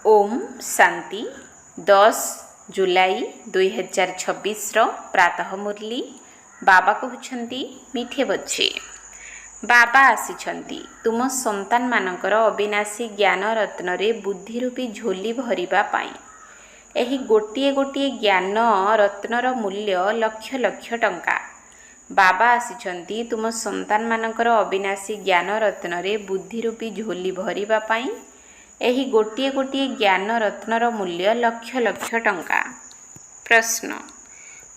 ओम शांति 10 जुलाई 2026 प्रातः मुरली बाबा कहते मीठे बच्चे बाबा आसिछंती तुम संतान मानकर अविनाशी ज्ञान रत्न रे बुद्धि रूपी झोली भरिबा पाई। एही गोटिए गोटिए ज्ञान रत्नर मूल्य लक्ष लक्ष टंका। बाबा आसिछंती तुम संतान मानकर अविनाशी ज्ञान रत्न रे बुद्धि रूपी झोली भरिबा पाई। एही गोटिए गोटिए ज्ञान रत्नर मूल्य लक्ष लक्ष टंका। प्रश्न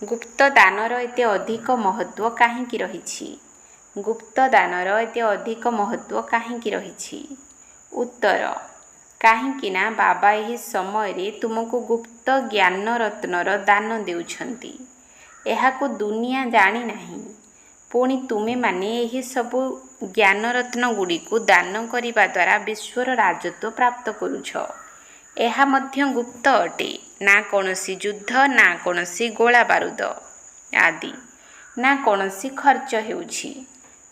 गुप्त दानर एते अधिक महत्व काहींकि रहिछि? गुप्त दानर एते अधिक महत्व काहींकि रहिछि? उत्तर काहींकि ना बाबा एही समय रे तुमको गुप्त ज्ञान रत्नर दान देउछंती। एहाको दुनिया जानी नाही। पुणी तुमे माने एही सबु ज्ञान रत्न गुड़ी को दान करिबा द्वारा विश्वर राजत्व प्राप्त करुछ। एहा मध्य गुप्त अटे, ना कोनोसी युद्ध, ना कोनोसी गोला बारूद आदि, ना कोनोसी खर्च हेउछि।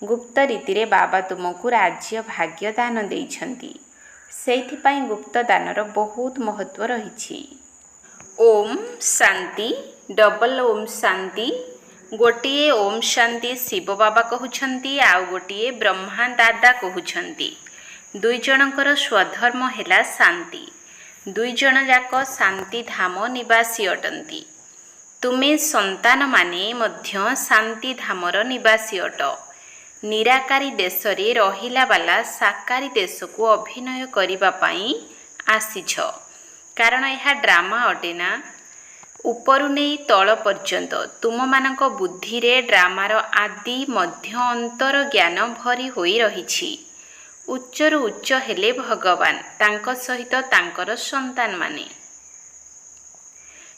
गुप्त रीति रे बाबा तुमको राज्य भाग्य दान देइछंती। सेइथिपाई गुप्त दानर बहुत महत्व रहिछि। ओम शांति डबल ओम शांति। गोटिए ओम शांति शिव बाबा कहउछंती, आउ गोटिए ब्रह्मा दादा कहउछंती। दुई जनकर स्वधर्म हैला शांति। दुई जन जाक शांति धाम निवासी अटंती। तुमे संतान माने मध्य शांति धामर निवासी अट। निराकारी देश रे रहिला वाला साकारी देश को अभिनय करिबा पाई आसीछ। कारण यह ड्रामा अटे ना। उपरु नहीं तल पर्यंत तुम मानक बुद्धि रे ड्रामार आदि मध्य अंतर ज्ञान भरी होई रहिछि। उच्चरु उच्च हेले भगवान, तांक सहित तांकर संतान माने।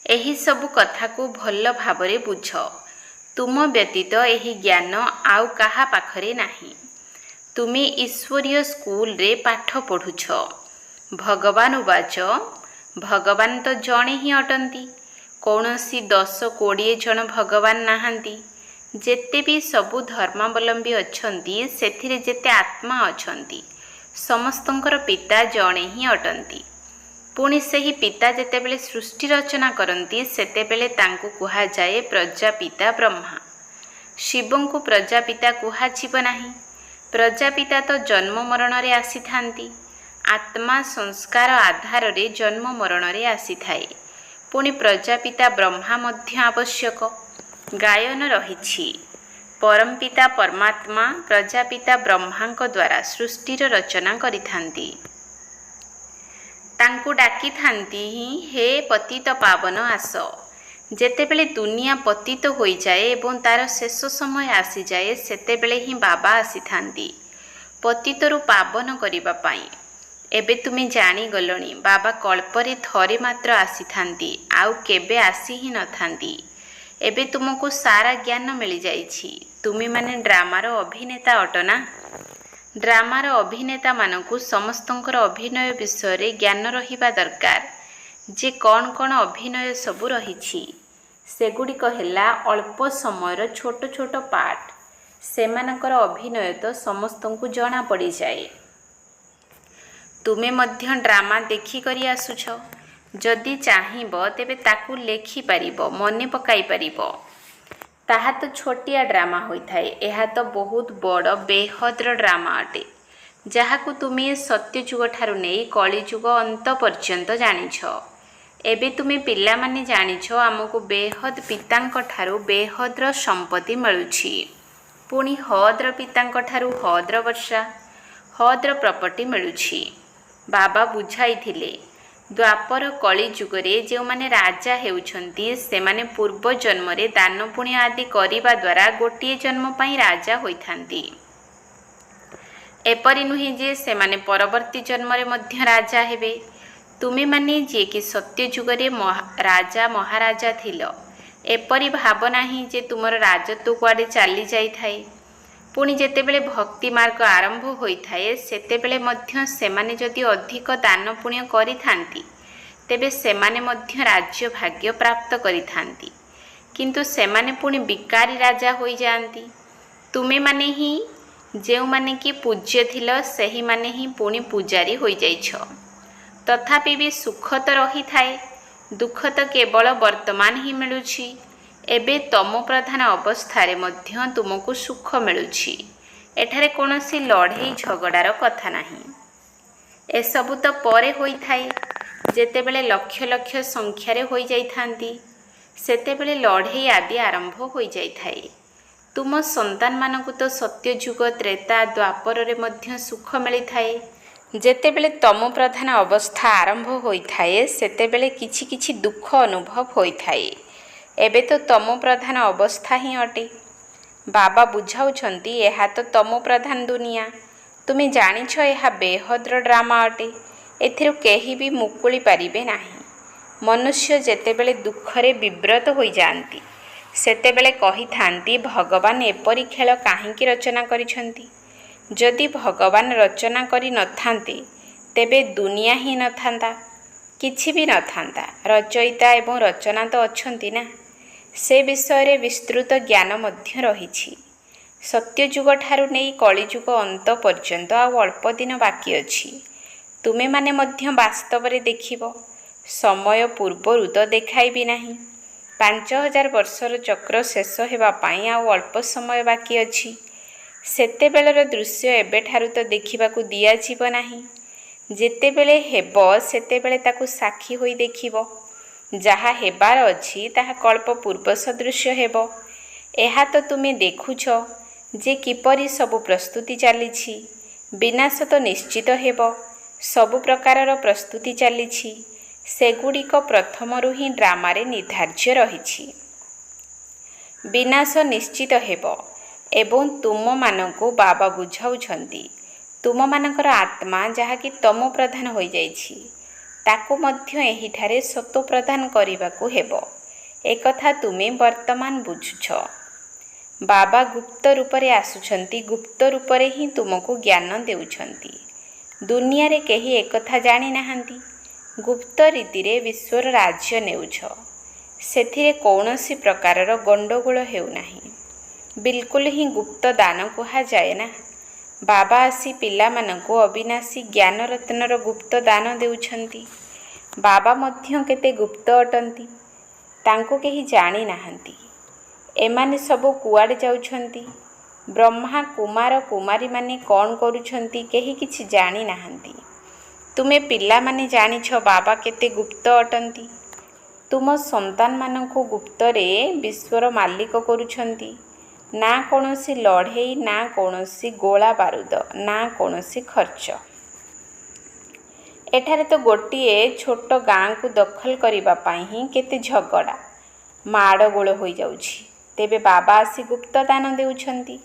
एही सबु कथा को भल भाबरे बुझ। तुम व्यतीत एही ज्ञान आउ काहा पाखरे नाही। तुमे ईश्वरीय स्कूल रे पाठ पढ़ुछ। भगवान उवाच भगवान तो जणे ही अटंती। कौनसी 10-20 जन भगवान नाहांती। जेते भी सबु धर्मावलंबी अछंती सेथिरे जेते आत्मा अछंती समस्तंकर पिता जणे ही अटंती। पुणी सेही पिता जेतेबेले सृष्टि रचना करंती सेतेबेले तांकु कुहा जाए प्रजापिता ब्रह्मा। शिवंकु प्रजापिता कुहा जीव नाही। प्रजापिता तो जन्म मरण रे आसी थांती। आत्मा संस्कार आधार रे जन्म मरण रे आसी थाए। पुणी प्रजापिता ब्रह्मा मध्य आवश्यक। गायन रहिछि परमपिता परमात्मा प्रजापिता ब्रह्मांक द्वारा सृष्टिर रचना करिथांती। तांकु डाकी थांती ही हे पतित पावन आस। जेतेबेले दुनिया पतित होई जाए एवं तार शेष समय आसी जाए सेतेबेले ही बाबा आसी थांती पतितरु पावन करिबा पाई। एबे तुमे जानी गलणी बाबा कल्परे थरे मात्र आसी थांती, आउ केबे आसी ही न थांती। एबे तुमको सारा ज्ञान मिली जाइछि। तुमे माने ड्रामार अभिनेता अटना। ड्रामार अभिनेता मानकु समस्तंकर अभिनय विषय रे ज्ञान रहिबा दरकार। जे कौन कौन अभिनय सबु रहिछि सेगुड़िक हेला अल्प समयर छोट छोट पार्ट। सेमानकर अभिनय तो समस्तंकु जना पड़ी जाए। तुमे मध्य ड्रामा देखी करी आसुछ। जदि चाहिब तेबे ताकु लेखि पारिबो, मने पकाई पारिबो। ताहा तो छोटिया ड्रामा होई थाए। एहा तो बहुत बड़ बेहद्र ड्रामा अटे, जहाकु तुमे सत्य जुग ठारु नेई कली जुग अंत पर्यंत जानिछ। एबे तुमे पिला माने जानिछ आमको बेहद पितांक ठारु बेहद्र संपत्ति मिलुछि। पुणी हद्र पितांक ठारु हद्र वर्षा हद्र प्रॉपर्टी मिलुछि। बाबा बुझाई थिले द्वापर कली जुगरे जो माने राजा हेउछंती सेमाने पूर्व जन्म रे दान पुण्य आदि करिबा द्वारा गोटिए जन्म पई राजा होइथांती। एपरि नुहे जे सेमाने परवर्ती जन्म रे मध्य राजा हेबे। तुमे माने जे कि सत्य जुगरे राजा महाराजा थिलो एपरि भावना ही जे तुमर राजत्व कुआडे चाली जाई थाए। पुणी जेतेबेले भक्ति मार्ग आरंभ होइथाए सेतेबेले मध्य सेमाने जदि अधिक दान पुण्य करिथांती तेबे सेमाने मध्य राज्य भाग्य प्राप्त करिथांती। किंतु सेमाने पुणी बिकारी राजा होई जांती। तुमे माने ही जेउ माने कि पूज्य थिलो सेही माने ही पुणी पूजारी होई जाइछ। तथापि भी सुख तो रही थाए, दुख तो केवल वर्तमान ही मिलुछि। एबे तमो प्रधान अवस्थारे मध्य तुमको सुख मिलुछि। एठारे कोनोसी लड़ाई झगड़ार कथा नहीं। एसबु तो परे होई थाए, जेतेबेले लक्ष लक्ष संख्यारे होई जाइथांती, सेतेबेले लड़ाई आदि आरंभ होई जाइथाए। तुम संतान मानकु तो सत्ययुग त्रेता द्वापर रे मध्य सुख मिली थाए। जेतेबेले तमो प्रधान अवस्था आरंभ होई थाए, सेतेबेले किछि किछि दुख अनुभव होई थाए। एबे तो तमो प्रधान अवस्था ही अटे। बाबा बुझाउछंती एहा तो तमो प्रधान दुनिया। तुमे जानिछ एहा बेहद्र ड्रामा अटे। एथिरु केही भी मुकुली पारिबे नाही। मनुष्य जेतेबेले दुखरे विव्रत होई जांती, सेतेबेले कहिथांती भगवान एपरि खेल काहींकी रचना करिछंती। जदि भगवान रचना करि नथांते, तेबे दुनिया ही नथांता, किछि भी नथांता। रचयिता एवं रचना तो अछंती ना। से विषय विस्तृत ज्ञान मध्य रहिछि। सत्ययुग ठारू नेई कलियुग अंत पर्यंत आउ अल्प दिन बाकी अछि। तुमे माने मध्य वास्तव रे देखिबो, समय पूर्वरु तो देखाइबि नाही। 5000 वर्षर चक्र शेष हेबा पाई आउ अल्प समय बाकी अछि। सेतेबेलर दृश्य एबेठारु तो देखिबाकू दिया जीव नाही। जेतेबेले हेबो सेतेबेले ताकू साक्षी होई देखिबो। जहा हेबार अछि ताहा कल्प पूर्व सदृश्य हेबो। एहा तो तुमे देखुछ जे किपरि सबु प्रस्तुति चालिछि। विनाश तो निश्चित हेबो। सबु प्रकारर प्रस्तुति चालिछि। सेगुड़िक प्रथमरु ही ड्रामारे निर्धार्य रहिछि। विनाश निश्चित हेबो एवं तुम मानकु बाबा बुझाउछंती तुम मानकर आत्मा जहाँकि तमो प्रधान होई जाइछि, ताकू मध्य एहिठारे सत्व प्रदान करिबाकू हेबो। एकथा तुमे वर्तमान बुझुछ। बाबा गुप्त रूपरे आसुछंती, गुप्त रूपरे ही तुमको ज्ञान देउछंती। दुनिया रे केही एकथा जानि नाहंती। गुप्त रीतिरे विश्वर राज्य नेउछ। सेथिरे कौनसी प्रकारर गंडगोल हेउ नाही। बिल्कुल ही गुप्त दान कुहा जाए ना। बाबा आसी पिला मानकु अविनाशी ज्ञान रत्नर गुप्त दान देउछंती। बाबा मध्य केते गुप्त अटंती, तांको केही जानि नाहंती। एमाने सबो कुआडे जाउछंती। ब्रह्मा कुमार कुमारी माने कौन करूछंती केही किछि जानि नाहंती। तुमे पिला माने जानिछ बाबा केते गुप्त अटंती। तुम संतान मानकु गुप्तरे विश्वर मालिक करूछंती। ना कौनसी लड़ाई, ना कौनसी गोला बारूद, ना कौनसी खर्च। एठारे तो गोटिए छोट गाँ को दखल करिबा पाई ही केते झगड़ा माड़गोल होई जाउछि। तेबे बाबा आसी गुप्त दान देउछंती।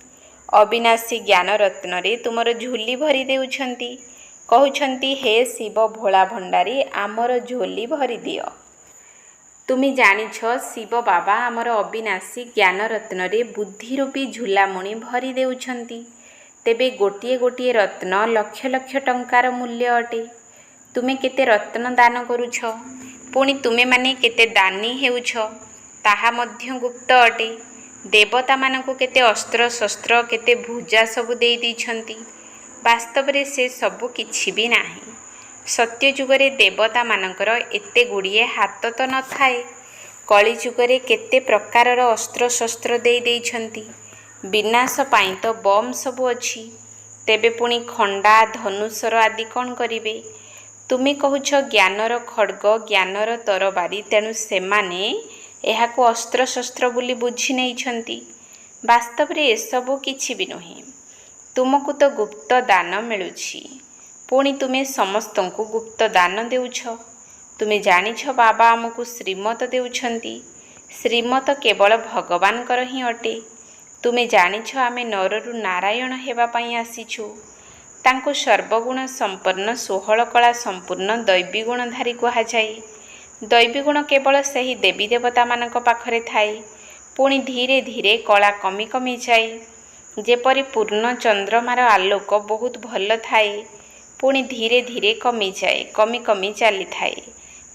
अविनाशी ज्ञान रत्न रे तुमर झोली भरी देउछंती। कहउछंती हे शिव भोला भंडारी आमर झोली भरी दियो। तुमी जानिछ शिव बाबा आमर अविनाशी ज्ञान रत्न रे बुद्धि रूपी झुलामुणी भरी देउछंती। तेबे गोटिए गोटिए रत्न लक्ष लक्ष टंकार मूल्य अटे। तुमे केते रत्न दान करूछ, पुणी तुमे माने केते दानी हेउछ, ताहा मध्य गुप्त अटे। देवता मानकु केते अस्त्र शस्त्र केते भुजा सबु देई दैछंती। वास्तव रे से सबु किछि भी नाही। सत्य जुगरे देवता मानकर एते गुड़िए हाथ तो न थाए। कली जुगरे केते प्रकारर अस्त्र शस्त्र देई दैछंती। विनाश पाई तो बम सबु अछि। तेबे पुणी खंडा धनुषर आदि कौन करिवे। तुमे कहूछ ज्ञानर खड्ग ज्ञानर तरबारी, तेणु सेमाने एहाको अस्त्र शस्त्र बोली बुझी नैछंती। वास्तव रे एसबु किछि भी नुहें। तुमको तो गुप्त दान मिलुछि, पुणी तुमे समस्तंकु गुप्त दान देउछ। तुमे जानिछ बाबा आमको श्रीमत देउछंती। श्रीमत केवल भगवानकर ही अटे। तुमे जानिछ आमे नररु नारायण हेबा पाई आसीछु। तांको सर्वगुण संपन्न 16 कला संपूर्ण दैवी गुणधारी कुहा जाए। दैवी गुण केवल सही देवी देवता मानक पाखरे थाए। पुणी धीरे धीरे कला कमी कमी जाए। जेपरि पूर्ण चंद्रमार आलोक बहुत भल थाए, पुणी धीरे धीरे कमी जाए, कमी कमी चली थाए।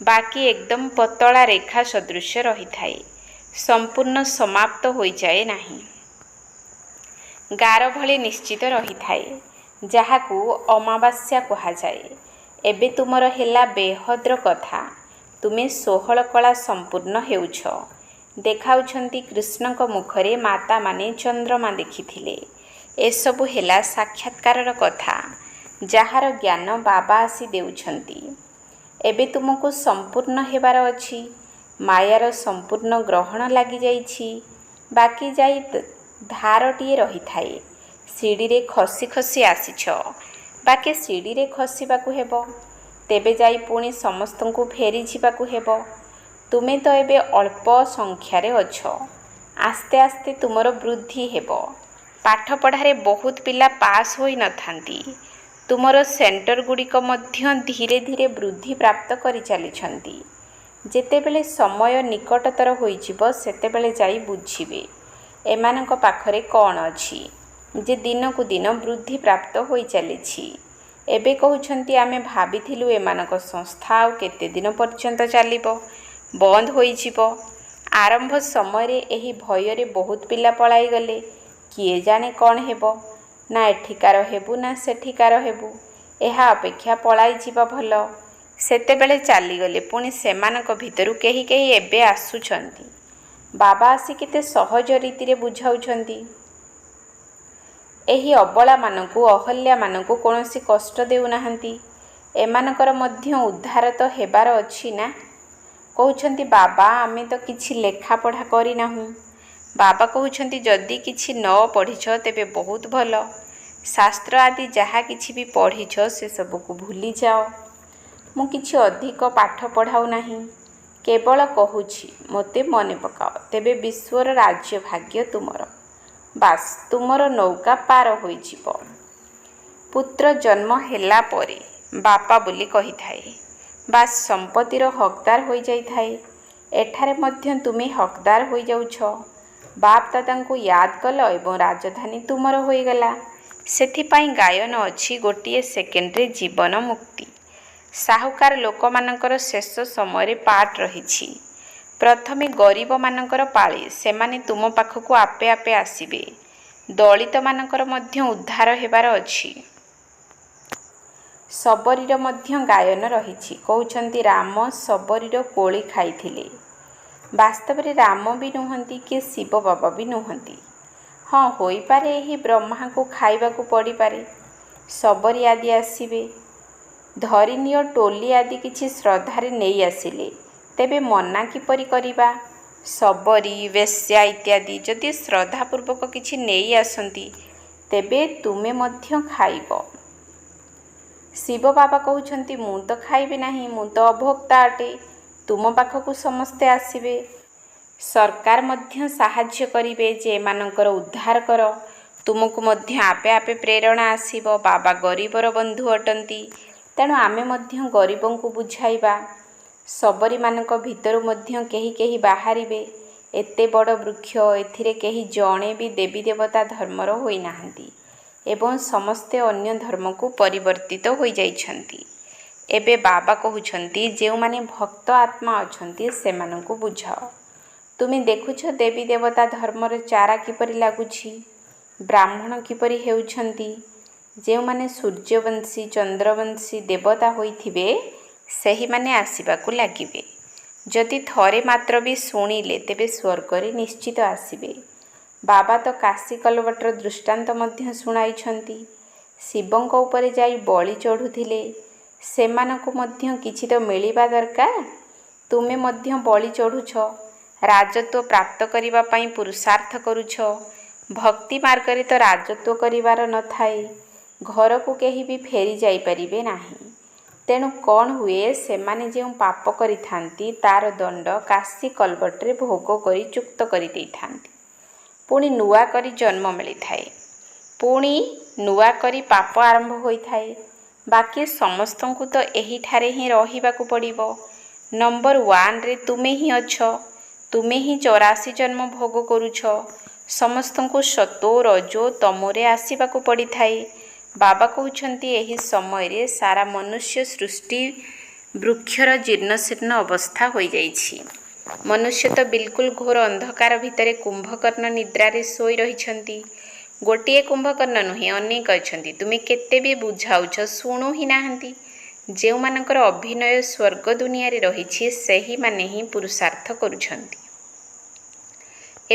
बाकी एकदम पतला रेखा सदृश रही थाए, संपूर्ण समाप्त होई जाए नाही। गार भली निश्चित रही थाए, जाहाकू अमावास्या कहा जाए। ଏବେ ତୁମର ହେଲା ବେହଦ୍ର କଥା। ତୁମେ 16 କଳା ସମ୍ପୂର୍ଣ୍ଣ ହେଉଛ। ଦେଖାଉଛନ୍ତି କୃଷ୍ଣଙ୍କ ମୁଖରେ ମାତାମାନେ ଚନ୍ଦ୍ରମା ଦେଖିଥିଲେ। ଏସବୁ ହେଲା ସାକ୍ଷାତକାରର କଥା, ଯାହାର ଜ୍ଞାନ ବାବା ଆସି ଦେଉଛନ୍ତି। ଏବେ ତୁମକୁ ସମ୍ପୂର୍ଣ୍ଣ ହେବାର ଅଛି। ମାୟାର ସମ୍ପୂର୍ଣ୍ଣ ଗ୍ରହଣ ଲାଗିଯାଇଛି। ବାକି ଯାଇ ଧାରଟିଏ ରହିଥାଏ। ସିଡ଼ିରେ ଖସି ଖସି ଆସିଛ, ବାକି ସିଡ଼ିରେ ଖସିବାକୁ ହେବ। ତେବେ ଯାଇ ପୁଣି ସମସ୍ତଙ୍କୁ ଫେରିଯିବାକୁ ହେବ। ତୁମେ ତ ଏବେ ଅଳ୍ପ ସଂଖ୍ୟାରେ ଅଛ। ଆସ୍ତେ ଆସ୍ତେ ତୁମର ବୃଦ୍ଧି ହେବ। ପାଠପଢ଼ାରେ ବହୁତ ପିଲା ପାସ୍ ହୋଇନଥାନ୍ତି। ତୁମର ସେଣ୍ଟରଗୁଡ଼ିକ ମଧ୍ୟ ଧୀରେ ଧୀରେ ବୃଦ୍ଧି ପ୍ରାପ୍ତ କରିଚାଲିଛନ୍ତି। ଯେତେବେଳେ ସମୟ ନିକଟତର ହୋଇଯିବ, ସେତେବେଳେ ଯାଇ ବୁଝିବେ ଏମାନଙ୍କ ପାଖରେ କ'ଣ ଅଛି ଯେ ଦିନକୁ ଦିନ ବୃଦ୍ଧି ପ୍ରାପ୍ତ ହୋଇଚାଲିଛି। ଏବେ କହୁଛନ୍ତି ଆମେ ଭାବିଥିଲୁ ଏମାନଙ୍କ ସଂସ୍ଥା ଆଉ କେତେ ଦିନ ପର୍ଯ୍ୟନ୍ତ ଚାଲିବ, ବନ୍ଦ ହୋଇଯିବ। ଆରମ୍ଭ ସମୟରେ ଏହି ଭୟରେ ବହୁତ ପିଲା ପଳାଇଗଲେ। କିଏ ଜାଣେ କ'ଣ ହେବ? ନା ଏଠିକାର ହେବୁ ନା ସେଠିକାର ହେବୁ। ଏହା ଅପେକ୍ଷା ପଳାଇଯିବା ଭଲ। ସେତେବେଳେ ଚାଲିଗଲେ ପୁଣି ସେମାନଙ୍କ ଭିତରୁ କେହି କେହି ଏବେ ଆସୁଛନ୍ତି। ବାବା ଆସି କେତେ ସହଜ ରୀତିରେ ବୁଝାଉଛନ୍ତି। ଏହି ଅବଳାମାନଙ୍କୁ, ଅହଲ୍ୟାମାନଙ୍କୁ କୌଣସି କଷ୍ଟ ଦେଉନାହାନ୍ତି। ଏମାନଙ୍କର ମଧ୍ୟ ଉଦ୍ଧାର ତ ହେବାର ଅଛି ନା। କହୁଛନ୍ତି ବାବା ଆମେ ତ କିଛି ଲେଖାପଢ଼ା କରିନାହୁଁ। ବାବା କହୁଛନ୍ତି ଯଦି କିଛି ନ ପଢ଼ିଛ ତେବେ ବହୁତ ଭଲ। ଶାସ୍ତ୍ର ଆଦି ଯାହା କିଛି ବି ପଢ଼ିଛ ସେସବୁକୁ ଭୁଲିଯାଅ। ମୁଁ କିଛି ଅଧିକ ପାଠ ପଢ଼ାଉ ନାହିଁ, କେବଳ କହୁଛି ମୋତେ ମନେ ପକାଅ। ତେବେ ବିଶ୍ୱର ରାଜ୍ୟ ଭାଗ୍ୟ ତୁମର। ବାସ୍ ତୁମର ନୌକା ପାର ହୋଇଯିବ। ପୁତ୍ର ଜନ୍ମ ହେଲା ପରେ ବାପା ବୋଲି କହିଥାଏ। ବାସ୍ ସମ୍ପତ୍ତିର ହକଦାର ହୋଇଯାଇଥାଏ। ଏଠାରେ ମଧ୍ୟ ତୁମେ ହକଦାର ହୋଇଯାଉଛ। ବାପ ଦାଦାଙ୍କୁ ୟାଦ କଲ ଏବଂ ରାଜଧାନୀ ତୁମର ହୋଇଗଲା। ସେଥିପାଇଁ ଗାୟନ ଅଛି, ଗୋଟିଏ ସେକେଣ୍ଡରେ ଜୀବନ ମୁକ୍ତି। ସାହୁକାର ଲୋକମାନଙ୍କର ଶେଷ ସମୟରେ ପାଠ ରହିଛି। ପ୍ରଥମେ ଗରିବମାନଙ୍କର ପାଳି, ସେମାନେ ତୁମ ପାଖକୁ ଆପେ ଆପେ ଆସିବେ। ଦଳିତମାନଙ୍କର ମଧ୍ୟ ଉଦ୍ଧାର ହେବାର ଅଛି। ଶବରୀର ମଧ୍ୟ ଗାୟନ ରହିଛି। କହୁଛନ୍ତି ରାମ ଶବରୀର କୋଳି ଖାଇଥିଲେ। ବାସ୍ତବରେ ରାମ ବି ନୁହନ୍ତି କି ଶିବ ବାବା ବି ନୁହନ୍ତି। ହଁ ହୋଇପାରେ ଏହି ବ୍ରହ୍ମାଙ୍କୁ ଖାଇବାକୁ ପଡ଼ିପାରେ। ଶବରୀ ଆଦି ଆସିବେ। ଧରିନିଅ ଟୋଲି ଆଦି କିଛି ଶ୍ରଦ୍ଧାରେ ନେଇ ଆସିଲେ, ତେବେ ମନା କିପରି କରିବା? ଶବରୀ, ବେଶ୍ୟା ଇତ୍ୟାଦି ଯଦି ଶ୍ରଦ୍ଧାପୂର୍ବକ କିଛି ନେଇ ଆସନ୍ତି, ତେବେ ତୁମେ ମଧ୍ୟ ଖାଇବ। ଶିବ ବାବା କହୁଛନ୍ତି ମୁଁ ତ ଖାଇବି ନାହିଁ, ମୁଁ ତ ଅଭୋକ୍ତା ଅଟେ। ତୁମ ପାଖକୁ ସମସ୍ତେ ଆସିବେ। ସରକାର ମଧ୍ୟ ସାହାଯ୍ୟ କରିବେ ଯେ ଏମାନଙ୍କର ଉଦ୍ଧାର କର। ତୁମକୁ ମଧ୍ୟ ଆପେ ଆପେ ପ୍ରେରଣା ଆସିବ। ବାବା ଗରିବର ବନ୍ଧୁ ଅଟନ୍ତି, ତେଣୁ ଆମେ ମଧ୍ୟ ଗରିବଙ୍କୁ ବୁଝାଇବା। ଶବରୀମାନଙ୍କ ଭିତରୁ ମଧ୍ୟ କେହି କେହି ବାହାରିବେ। ଏତେ ବଡ଼ ବୃକ୍ଷ, ଏଥିରେ କେହି ଜଣେ ବି ଦେବୀ ଦେବତା ଧର୍ମର ହୋଇନାହାନ୍ତି ଏବଂ ସମସ୍ତେ ଅନ୍ୟ ଧର୍ମକୁ ପରିବର୍ତ୍ତିତ ହୋଇଯାଇଛନ୍ତି। ଏବେ ବାବା କହୁଛନ୍ତି ଯେଉଁମାନେ ଭକ୍ତ ଆତ୍ମା ଅଛନ୍ତି ସେମାନଙ୍କୁ ବୁଝାଅ। ତୁମେ ଦେଖୁଛ ଦେବୀ ଦେବତା ଧର୍ମର ଚାରା କିପରି ଲାଗୁଛି, ବ୍ରାହ୍ମଣ କିପରି ହେଉଛନ୍ତି। ଯେଉଁମାନେ ସୂର୍ଯ୍ୟବଂଶୀ, ଚନ୍ଦ୍ରବଂଶୀ ଦେବତା ହୋଇଥିବେ ସେହିମାନେ ଆସିବାକୁ ଲାଗିବେ। ଯଦି ଥରେ ମାତ୍ର ବି ଶୁଣିଲେ ତେବେ ସ୍ୱର୍ଗରେ ନିଶ୍ଚିତ ଆସିବେ। ବାବା ତ କାଶୀ କଲବଟର ଦୃଷ୍ଟାନ୍ତ ମଧ୍ୟ ଶୁଣାଇଛନ୍ତି। ଶିବଙ୍କ ଉପରେ ଯାଇ ବଳି ଚଢ଼ୁଥିଲେ। ସେମାନଙ୍କୁ ମଧ୍ୟ କିଛି ତ ମିଳିବା ଦରକାର। ତୁମେ ମଧ୍ୟ ବଳି ଚଢ଼ୁଛ। ରାଜତ୍ୱ ପ୍ରାପ୍ତ କରିବା ପାଇଁ ପୁରୁଷାର୍ଥ କରୁଛ। ଭକ୍ତି ମାର୍ଗରେ ତ ରାଜତ୍ୱ କରିବାର ନଥାଏ। ଘରକୁ କେହି ବି ଫେରି ଯାଇପାରିବେ ନାହିଁ। ତେଣୁ କ'ଣ ହୁଏ, ସେମାନେ ଯେଉଁ ପାପ କରିଥାନ୍ତି ତାର ଦଣ୍ଡ କାଶୀ କଲବଟରେ ଭୋଗ କରି ଚୁକ୍ତ କରିଦେଇଥାନ୍ତି। ପୁଣି ନୂଆ କରି ଜନ୍ମ ମିଳିଥାଏ। ପୁଣି ନୂଆ କରି ପାପ ଆରମ୍ଭ ହୋଇଥାଏ। ବାକି ସମସ୍ତଙ୍କୁ ତ ଏହିଠାରେ ହିଁ ରହିବାକୁ ପଡ଼ିବ। ନମ୍ବର 1ରେ ତୁମେ ହିଁ ଅଛ। ତୁମେ ହିଁ 84 ଜନ୍ମ ଭୋଗ କରୁଛ। ସମସ୍ତଙ୍କୁ ସତୋ ରଜୋ ତମୋରେ ଆସିବାକୁ ପଡ଼ିଥାଏ। ବାବା କହୁଛନ୍ତି ଏହି ସମୟରେ ସାରା ମନୁଷ୍ୟ ସୃଷ୍ଟି ବୃକ୍ଷର ଜୀର୍ଣ୍ଣଶୀର୍ଣ୍ଣ ଅବସ୍ଥା ହୋଇଯାଇଛି। ମନୁଷ୍ୟ ତ ବିଲକୁଲ ଘୋର ଅନ୍ଧକାର ଭିତରେ କୁମ୍ଭକର୍ଣ୍ଣ ନିଦ୍ରାରେ ଶୋଇ ରହିଛନ୍ତି। ଗୋଟିଏ କୁମ୍ଭକର୍ଣ୍ଣ ନୁହେଁ, ଅନେକ ଅଛନ୍ତି। ତୁମେ କେତେ ବି ବୁଝାଉଛ, ଶୁଣୁ ହିଁ ନାହାନ୍ତି। ଯେଉଁମାନଙ୍କର ଅଭିନୟ ସ୍ୱର୍ଗ ଦୁନିଆରେ ରହିଛି ସେହିମାନେ ହିଁ ପୁରୁଷାର୍ଥ କରୁଛନ୍ତି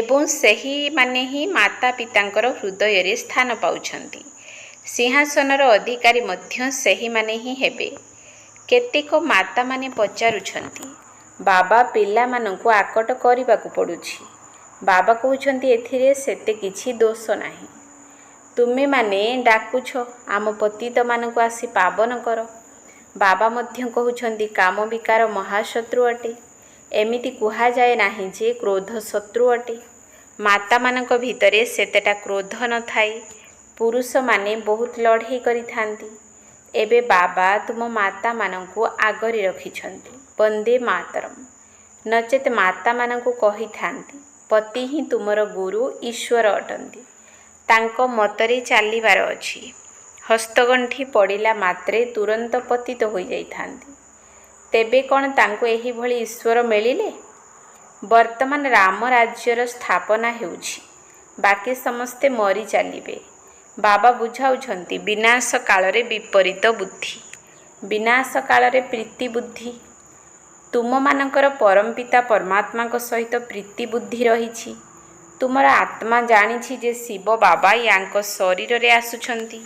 ଏବଂ ସେହିମାନେ ହିଁ ମାତା ପିତାଙ୍କର ହୃଦୟରେ ସ୍ଥାନ ପାଉଛନ୍ତି। ସିଂହାସନର ଅଧିକାରୀ ମଧ୍ୟ ସେହିମାନେ ହିଁ ହେବେ। କେତେକ ମାତାମାନେ ପଚାରୁଛନ୍ତି, ବାବା ପିଲାମାନଙ୍କୁ ଆକଟ କରିବାକୁ ପଡ଼ୁଛି। ବାବା କହୁଛନ୍ତି ଏଥିରେ ସେତେ କିଛି ଦୋଷ ନାହିଁ। ତୁମେମାନେ ଡାକୁଛ ଆମ ପତିତମାନଙ୍କୁ ଆସି ପାବନ କର। ବାବା ମଧ୍ୟ କହୁଛନ୍ତି କାମ ବିକାର ମହାଶତ୍ରୁ ଅଟେ। ଏମିତି କୁହାଯାଏ ନାହିଁ ଯେ କ୍ରୋଧ ଶତ୍ରୁ ଅଟେ। ମାତାମାନଙ୍କ ଭିତରେ ସେତେଟା କ୍ରୋଧ ନଥାଏ। ପୁରୁଷମାନେ ବହୁତ ଲଢ଼େଇ କରିଥାନ୍ତି। ଏବେ ବାବା ତୁମ ମାତାମାନଙ୍କୁ ଆଗରେ ରଖିଛନ୍ତି। ବନ୍ଦେ ମାତରମ୍। ନଚେତ୍ ମାତାମାନଙ୍କୁ କହିଥାନ୍ତି ପତି ହିଁ ତୁମର ଗୁରୁ ଈଶ୍ୱର ଅଟନ୍ତି। ତାଙ୍କ ମତରେ ଚାଲିବାର ଅଛି। ହସ୍ତଗଣ୍ଠି ପଡ଼ିଲା ମାତ୍ରେ ତୁରନ୍ତ ପତିତ ହୋଇଯାଇଥାନ୍ତି। ତେବେ କ'ଣ ତାଙ୍କୁ ଏହିଭଳି ଈଶ୍ୱର ମିଳିଲେ? ବର୍ତ୍ତମାନ ରାମ ରାଜ୍ୟର ସ୍ଥାପନା ହେଉଛି। ବାକି ସମସ୍ତେ ମରି ଚାଲିବେ। ବାବା ବୁଝାଉଛନ୍ତି ବିନାଶ କାଳରେ ବିପରୀତ ବୁଦ୍ଧି, ବିନାଶ କାଳରେ ପ୍ରୀତି ବୁଦ୍ଧି। ତୁମମାନଙ୍କର ପରମପିତା ପରମାତ୍ମାଙ୍କ ସହିତ ପ୍ରୀତି ବୁଦ୍ଧି ରହିଛି। ତୁମର ଆତ୍ମା ଜାଣିଛି ଯେ ଶିବ ବାବା ୟାଙ୍କ ଶରୀରରେ ଆସୁଛନ୍ତି।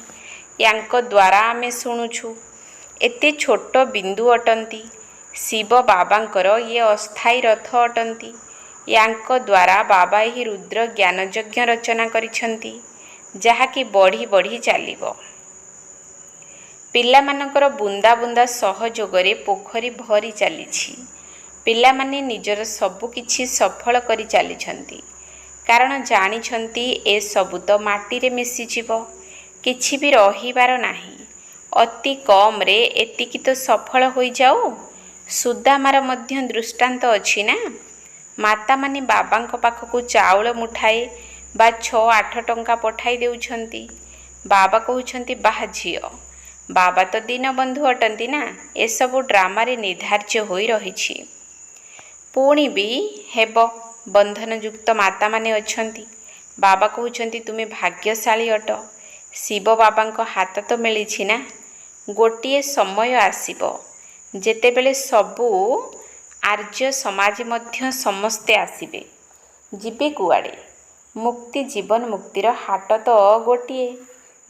ୟାଙ୍କ ଦ୍ୱାରା ଆମେ ଶୁଣୁଛୁ। ଏତେ ଛୋଟ ବିନ୍ଦୁ ଅଟନ୍ତି। ଶିବ ବାବାଙ୍କର ଇଏ ଅସ୍ଥାୟୀ ରଥ ଅଟନ୍ତି। ୟାଙ୍କ ଦ୍ୱାରା ବାବା ଏହି ରୁଦ୍ର ଜ୍ଞାନଯଜ୍ଞ ରଚନା କରିଛନ୍ତି, ଯାହାକି ବଢ଼ି ବଢ଼ି ଚାଲିବ। ପିଲାମାନଙ୍କର ବୁନ୍ଦା ବୁନ୍ଦା ସହଯୋଗରେ ପୋଖରୀ ଭରି ଚାଲିଛି। ପିଲାମାନେ ନିଜର ସବୁ କିଛି ସଫଳ କରି ଚାଲିଛନ୍ତି, କାରଣ ଜାଣିଛନ୍ତି ଏସବୁ ତ ମାଟିରେ ମିଶିଯିବ, କିଛି ବି ରହିବାର ନାହିଁ। ଅତି କମ୍ରେ ଏତିକି ତ ସଫଳ ହୋଇଯାଉ। ସୁଦାମାର ମଧ୍ୟ ଦୃଷ୍ଟାନ୍ତ ଅଛି ନା। ମାତାମାନେ ବାବାଙ୍କ ପାଖକୁ ଚାଉଳ ମୁଠାଏ ବା 6-8 ଟଙ୍କା ପଠାଇ ଦେଉଛନ୍ତି। ବାବା କହୁଛନ୍ତି ବାହା ଝିଅ, ବାବା ତ ଦୀନବନ୍ଧୁ ଅଟନ୍ତି ନା। ଏସବୁ ଡ୍ରାମାରେ ନିର୍ଦ୍ଧାର୍ଯ୍ୟ ହୋଇ ରହିଛି। ପୁଣି ବି ହେବ। ବନ୍ଧନଯୁକ୍ତ ମାତାମାନେ ଅଛନ୍ତି। ବାବା କହୁଛନ୍ତି ତୁମେ ଭାଗ୍ୟଶାଳୀ ଅଟ। ଶିବ ବାବାଙ୍କ ହାତ ତ ମିଳିଛି ନା। ଗୋଟିଏ ସମୟ ଆସିବ ଯେତେବେଳେ ସବୁ ଆର୍ଯ୍ୟ ସମାଜ ମଧ୍ୟ ସମସ୍ତେ ଆସିବେ। ଯିବେ କୁଆଡ଼େ? ମୁକ୍ତି ଜୀବନ ମୁକ୍ତିର ହାଟ ତ ଗୋଟିଏ।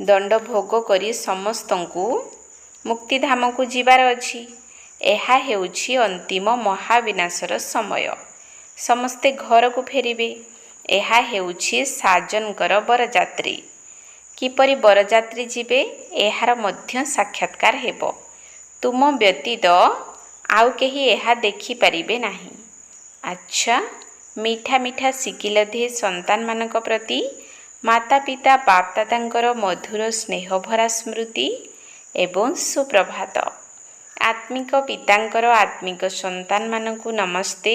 ଦଣ୍ଡ ଭୋଗ କରି ସମସ୍ତଙ୍କୁ ମୁକ୍ତିଧାମକୁ ଯିବାର ଅଛି। ଏହା ହେଉଛି ଅନ୍ତିମ ମହାବିନାଶର ସମୟ। ସମସ୍ତେ ଘରକୁ ଫେରିବେ। ଏହା ହେଉଛି ସାଜନଙ୍କର ବରଯାତ୍ରୀ। କିପରି ବରଯାତ୍ରୀ ଯିବେ ଏହାର ମଧ୍ୟ ସାକ୍ଷାତକାର ହେବ। ତୁମ ବ୍ୟତୀତ ଆଉ କେହି ଏହା ଦେଖିପାରିବେ ନାହିଁ। ଆଚ୍ଛା, ମିଠା ମିଠା ଶିଖିଲ ଦିଏ ସନ୍ତାନମାନଙ୍କ ପ୍ରତି ମାତା ପିତା ବାପଦାଦାଙ୍କର ମଧୁର ସ୍ନେହଭରା ସ୍ମୃତି ଏବଂ ସୁପ୍ରଭାତ। ଆତ୍ମିକ ପିତାଙ୍କର ଆତ୍ମିକ ସନ୍ତାନମାନଙ୍କୁ ନମସ୍ତେ।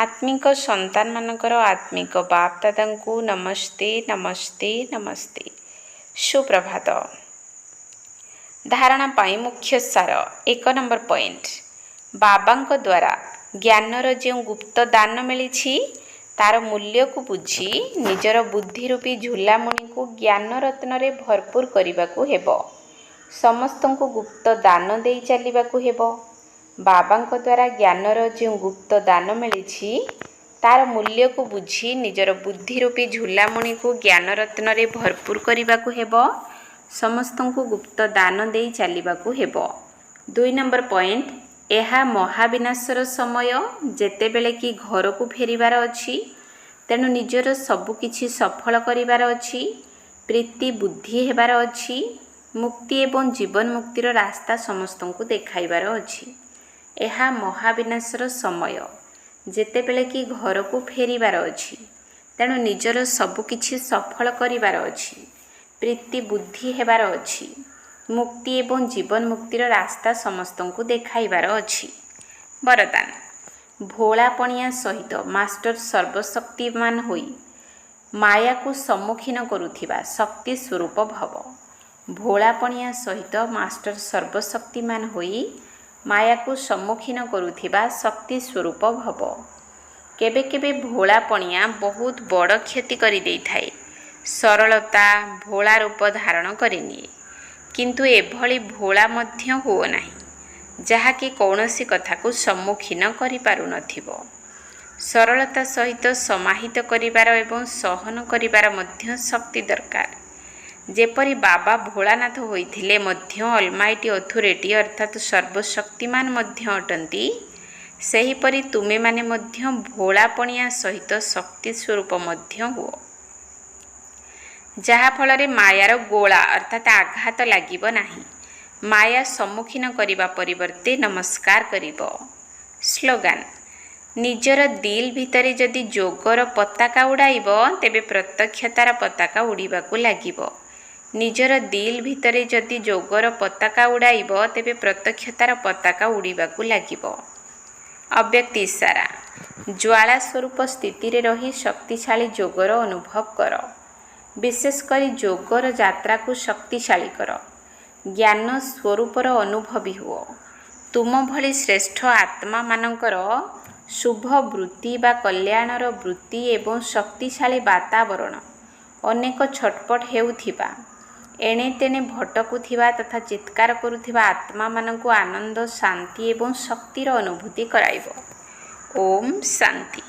ଆତ୍ମିକ ସନ୍ତାନମାନଙ୍କର ଆତ୍ମିକ ବାପଦାଦାଙ୍କୁ ନମସ୍ତେ ନମସ୍ତେ ନମସ୍ତେ। ସୁପ୍ରଭାତ। ଧାରଣା ପାଇଁ ମୁଖ୍ୟ ସାର। 1 ନମ୍ବର ପଏଣ୍ଟ। ବାବାଙ୍କ ଦ୍ୱାରା ଜ୍ଞାନର ଯେଉଁ ଗୁପ୍ତ ଦାନ ମିଳିଛି ତାର ମୂଲ୍ୟକୁ ବୁଝି ନିଜର ବୁଦ୍ଧିରୂପୀ ଝୁଲାମୁଣିକୁ ଜ୍ଞାନରତ୍ନରେ ଭରପୁର କରିବାକୁ ହେବ। ସମସ୍ତଙ୍କୁ ଗୁପ୍ତ ଦାନ ଦେଇ ଚାଲିବାକୁ ହେବ। ବାବାଙ୍କ ଦ୍ୱାରା ଜ୍ଞାନର ଯେଉଁ ଗୁପ୍ତ ଦାନ ମିଳିଛି ତାର ମୂଲ୍ୟକୁ ବୁଝି ନିଜର ବୁଦ୍ଧିରୂପୀ ଝୁଲାମୁଣିକୁ ଜ୍ଞାନରତ୍ନରେ ଭରପୁର କରିବାକୁ ହେବ। ସମସ୍ତଙ୍କୁ ଗୁପ୍ତ ଦାନ ଦେଇ ଚାଲିବାକୁ ହେବ। 2 ନମ୍ବର ପଏଣ୍ଟ। ଏହା ମହାବିନାଶର ସମୟ, ଯେତେବେଳେ କି ଘରକୁ ଫେରିବାର ଅଛି। ତେଣୁ ନିଜର ସବୁ କିଛି ସଫଳ କରିବାର ଅଛି। ପ୍ରୀତି ବୁଦ୍ଧି ହେବାର ଅଛି। ମୁକ୍ତି ଏବଂ ଜୀବନ ମୁକ୍ତିର ରାସ୍ତା ସମସ୍ତଙ୍କୁ ଦେଖାଇବାର ଅଛି। ଏହା ମହାବିନାଶର ସମୟ, ଯେତେବେଳେ କି ଘରକୁ ଫେରିବାର ଅଛି। ତେଣୁ ନିଜର ସବୁ କିଛି ସଫଳ କରିବାର ଅଛି। ପ୍ରୀତି ବୁଦ୍ଧି ହେବାର ଅଛି। ମୁକ୍ତି ଏବଂ ଜୀବନ ମୁକ୍ତିର ରାସ୍ତା ସମସ୍ତଙ୍କୁ ଦେଖାଇବାର ଅଛି। ବରଦାନ। ଭୋଳାପଣିଆ ସହିତ ମାଷ୍ଟର ସର୍ବଶକ୍ତିମାନ ହୋଇ ମାୟାକୁ ସମ୍ମୁଖୀନ କରୁଥିବା ଶକ୍ତି ସ୍ୱରୂପ ଭବ। ଭୋଳାପଣିଆ ସହିତ ମାଷ୍ଟର ସର୍ବଶକ୍ତିମାନ ହୋଇ ମାୟାକୁ ସମ୍ମୁଖୀନ କରୁଥିବା ଶକ୍ତି ସ୍ୱରୂପ ଭବ। କେବେ କେବେ ଭୋଳାପଣିଆ ବହୁତ ବଡ଼ କ୍ଷତି କରିଦେଇଥାଏ। ସରଳତା ଭୋଳା ରୂପ ଧାରଣ କରିନିଏ। କିନ୍ତୁ ଏଭଳି ଭୋଳା ମଧ୍ୟ ହୁଅ ନାହିଁ। ଯାହାକି କୌଣସି କଥାକୁ ସମ୍ମୁଖୀନ କରିପାରୁନଥିବ। ସରଳତା ସହିତ ସମାହିତ କରିବାର ଏବଂ ସହନ କରିବାର ମଧ୍ୟ ଶକ୍ତି ଦରକାର। ଯେପରି ବାବା ଭୋଳାନାଥ ହୋଇଥିଲେ ମଧ୍ୟ ଅଲମାଇଟି ଅଥୋରିଟି ଅର୍ଥାତ୍ ସର୍ବଶକ୍ତିମାନ ମଧ୍ୟ ଅଟନ୍ତି, ସେହିପରି ତୁମେମାନେ ମଧ୍ୟ ଭୋଳାପଣିଆ ସହିତ ଶକ୍ତି ସ୍ୱରୂପ ମଧ୍ୟ ହୁଅ, ଯାହାଫଳରେ ମାୟାର ଗୋଳା ଅର୍ଥାତ୍ ଆଘାତ ଲାଗିବ ନାହିଁ। ମାୟା ସମ୍ମୁଖୀନ କରିବା ପରିବର୍ତ୍ତେ ନମସ୍କାର କରିବ। ସ୍ଲୋଗାନ: ନିଜର ଦିଲ୍ ଭିତରେ ଯଦି ଯୋଗର ପତାକା ଉଡ଼ାଇବ, ତେବେ ପ୍ରତ୍ୟକ୍ଷତାର ପତାକା ଉଡ଼ିବାକୁ ଲାଗିବ। ନିଜର ଦିଲ୍ ଭିତରେ ଯଦି ଯୋଗର ପତାକା ଉଡ଼ାଇବ, ତେବେ ପ୍ରତ୍ୟକ୍ଷତାର ପତାକା ଉଡ଼ିବାକୁ ଲାଗିବ। ଅବ୍ୟକ୍ତ ଇସାରା: ଜ୍ୱାଳା ସ୍ୱରୂପ ସ୍ଥିତିରେ ରହି ଶକ୍ତିଶାଳୀ ଯୋଗର ଅନୁଭବ କର। ବିଶେଷ କରି ଯୋଗର ଯାତ୍ରାକୁ ଶକ୍ତିଶାଳୀ କର। ଜ୍ଞାନ ସ୍ୱରୂପର ଅନୁଭବୀ ହୁଅ। ତୁମ ଭଳି ଶ୍ରେଷ୍ଠ ଆତ୍ମାମାନଙ୍କର ଶୁଭ ବୃତ୍ତି ବା କଲ୍ୟାଣର ବୃତ୍ତି ଏବଂ ଶକ୍ତିଶାଳୀ ବାତାବରଣ ଅନେକ ଛଟପଟ ହେଉଥିବା, ଏଣେ ତେଣେ ଭଟକୁଥିବା ତଥା ଚିତ୍କାର କରୁଥିବା ଆତ୍ମାମାନଙ୍କୁ ଆନନ୍ଦ, ଶାନ୍ତି ଏବଂ ଶକ୍ତିର ଅନୁଭୂତି କରାଇବ। ଓମ୍ ଶାନ୍ତି।